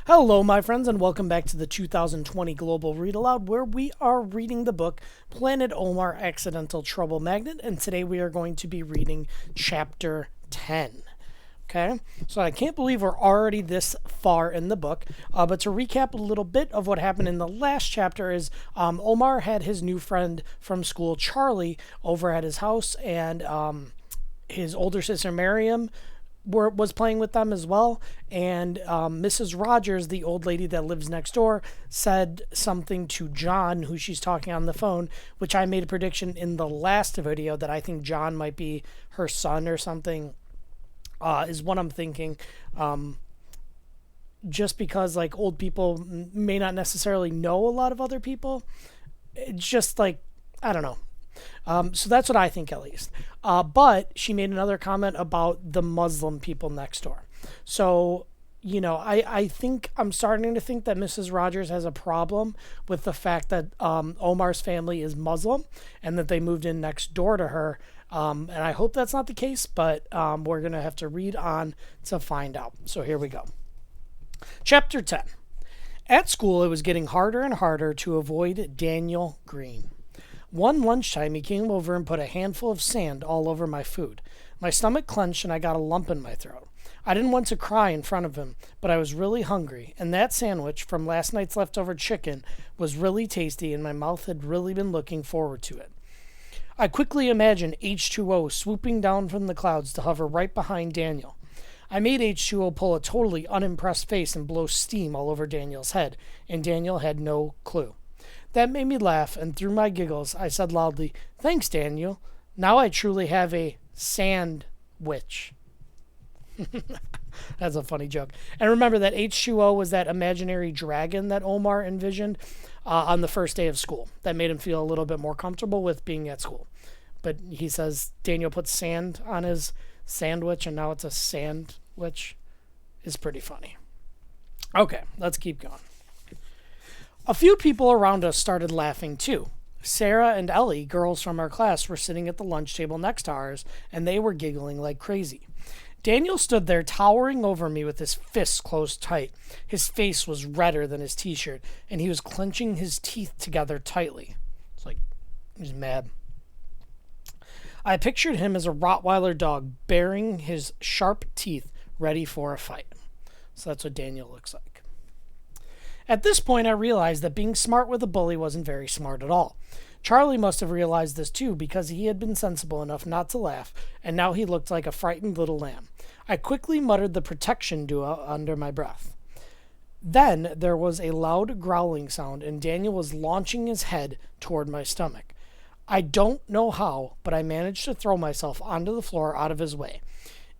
Hello, my friends, and welcome back to the 2020 Global Read Aloud, where we are reading the book Planet Omar Accidental Trouble Magnet, and today we are going to be reading Chapter 10. Okay, so I can't believe we're already this far in the book, but to recap a little bit of what happened in the last chapter is Omar had his new friend from school, Charlie, over at his house, and his older sister, Miriam, was playing with them as well, and Mrs. Rogers, the old lady that lives next door, said something to John, who she's talking on the phone, which I made a prediction in the last video that I think John might be her son or something, is what I'm thinking. Just because like old people may not necessarily know a lot of other people, it's just like, I don't know. So that's what I think, at least. But she made another comment about the Muslim people next door. So, I think I'm starting to think that Mrs. Rogers has a problem with the fact that Omar's family is Muslim and that they moved in next door to her. And I hope that's not the case, but we're going to have to read on to find out. So here we go. Chapter 10. At school, it was getting harder and harder to avoid Daniel Green. One lunchtime, he came over and put a handful of sand all over my food. My stomach clenched and I got a lump in my throat. I didn't want to cry in front of him, but I was really hungry, and that sandwich from last night's leftover chicken was really tasty, and my mouth had really been looking forward to it. I quickly imagined H2O swooping down from the clouds to hover right behind Daniel. I made H2O pull a totally unimpressed face and blow steam all over Daniel's head, and Daniel had no clue. That made me laugh, and through my giggles, I said loudly, "Thanks, Daniel. Now I truly have a sandwich." That's a funny joke. And remember that H2O was that imaginary dragon that Omar envisioned on the first day of school. That made him feel a little bit more comfortable with being at school. But he says Daniel put sand on his sandwich, and now it's a sandwich. Is pretty funny. Okay, let's keep going. A few people around us started laughing too. Sarah and Ellie, girls from our class, were sitting at the lunch table next to ours, and they were giggling like crazy. Daniel stood there towering over me with his fists closed tight. His face was redder than his t-shirt, and he was clenching his teeth together tightly. It's like he's mad. I pictured him as a Rottweiler dog baring his sharp teeth ready for a fight. So that's what Daniel looks like. At this point, I realized that being smart with a bully wasn't very smart at all. Charlie must have realized this too, because he had been sensible enough not to laugh, and now he looked like a frightened little lamb. I quickly muttered the protection duo under my breath. Then there was a loud growling sound, and Daniel was launching his head toward my stomach. I don't know how, but I managed to throw myself onto the floor out of his way.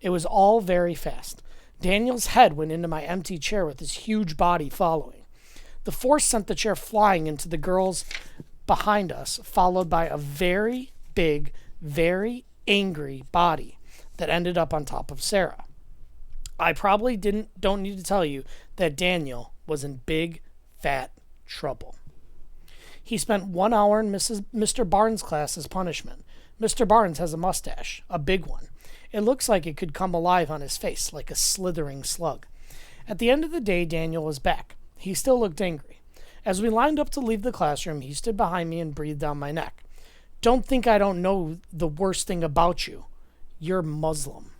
It was all very fast. Daniel's head went into my empty chair with his huge body following. The force sent the chair flying into the girls behind us, followed by a very big, very angry body that ended up on top of Sarah. I probably don't need to tell you that Daniel was in big, fat trouble. He spent 1 hour in Mr. Barnes' class as punishment. Mr. Barnes has a mustache, a big one. It looks like it could come alive on his face, like a slithering slug. At the end of the day, Daniel was back. He still looked angry. As we lined up to leave the classroom, he stood behind me and breathed down my neck. "Don't think I don't know the worst thing about you. You're Muslim.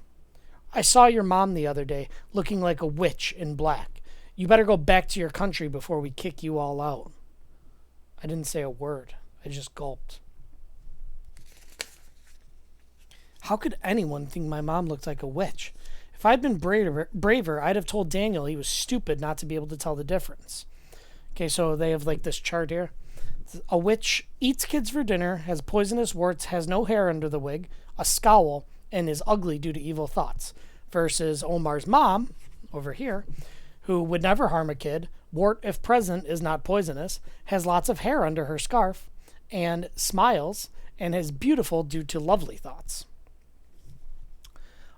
I saw your mom the other day, looking like a witch in black. You better go back to your country before we kick you all out." I didn't say a word. I just gulped. How could anyone think my mom looked like a witch? If I'd been braver, I'd have told Daniel he was stupid not to be able to tell the difference. Okay, so they have like this chart here. A witch eats kids for dinner, has poisonous warts, has no hair under the wig, a scowl, and is ugly due to evil thoughts. Versus Omar's mom, over here, who would never harm a kid, wart if present is not poisonous, has lots of hair under her scarf, and smiles, and is beautiful due to lovely thoughts.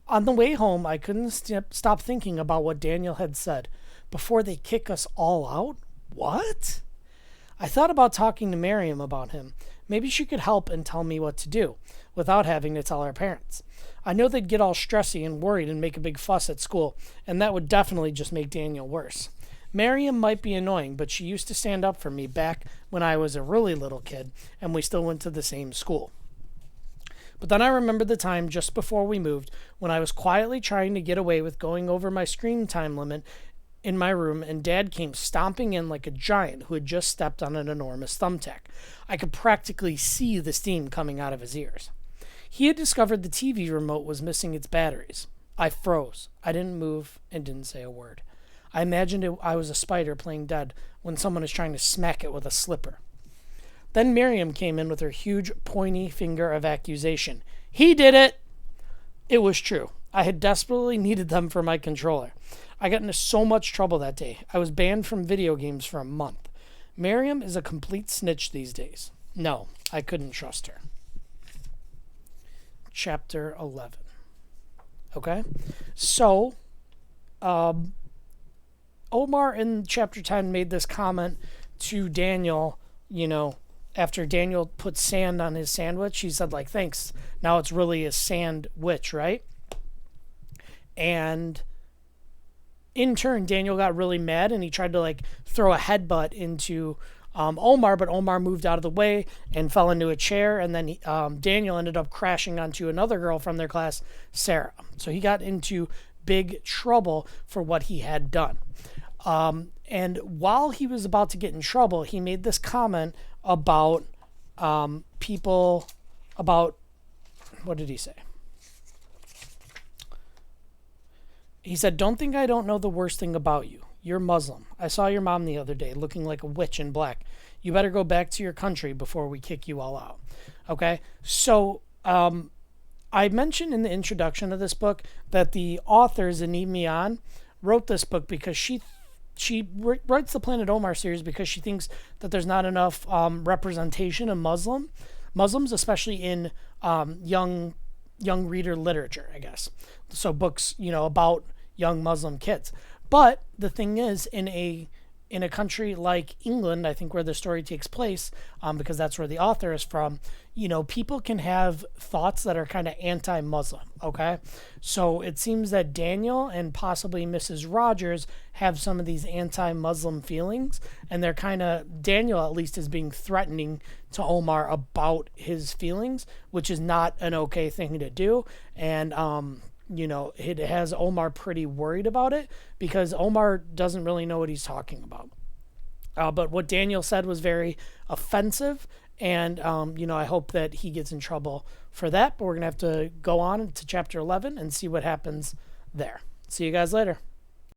On the way home, I couldn't stop thinking about what Daniel had said. Before they kick us all out? What? I thought about talking to Miriam about him. Maybe she could help and tell me what to do, without having to tell our parents. I know they'd get all stressy and worried and make a big fuss at school, and that would definitely just make Daniel worse. Miriam might be annoying, but she used to stand up for me back when I was a really little kid and we still went to the same school. But then I remember the time just before we moved when I was quietly trying to get away with going over my screen time limit in my room, and Dad came stomping in like a giant who had just stepped on an enormous thumbtack. I could practically see the steam coming out of his ears. He had discovered the TV remote was missing its batteries. I froze. I didn't move and didn't say a word. I imagined I was a spider playing dead when someone is trying to smack it with a slipper. Then Miriam came in with her huge, pointy finger of accusation. He did it! It was true. I had desperately needed them for my controller. I got into so much trouble that day. I was banned from video games for a month. Miriam is a complete snitch these days. No, I couldn't trust her. Chapter 11. Okay? So, Omar in Chapter 10 made this comment to Daniel, after Daniel put sand on his sandwich. He said, thanks. Now it's really a sandwich, right? And in turn, Daniel got really mad and he tried to throw a headbutt into Omar, but Omar moved out of the way and fell into a chair. And then Daniel ended up crashing onto another girl from their class, Sarah. So he got into big trouble for what he had done. And while he was about to get in trouble, he made this comment about people, what did he say? He said, "Don't think I don't know the worst thing about you. You're Muslim. I saw your mom the other day looking like a witch in black. You better go back to your country before we kick you all out." Okay? So, I mentioned in the introduction of this book that the author, Zainab Mian, wrote this book because she writes the Planet Omar series because she thinks that there's not enough representation of Muslims, especially in young reader literature, I guess. So books, about young Muslim kids. But the thing is, in a country like England, I think where the story takes place, because that's where the author is from, people can have thoughts that are kind of anti-Muslim, okay? So it seems that Daniel and possibly Mrs. Rogers have some of these anti-Muslim feelings, and they're Daniel at least is being threatening to Omar about his feelings, which is not an okay thing to do, and it has Omar pretty worried about it because Omar doesn't really know what he's talking about. But what Daniel said was very offensive, and I hope that he gets in trouble for that. But we're going to have to go on to Chapter 11 and see what happens there. See you guys later.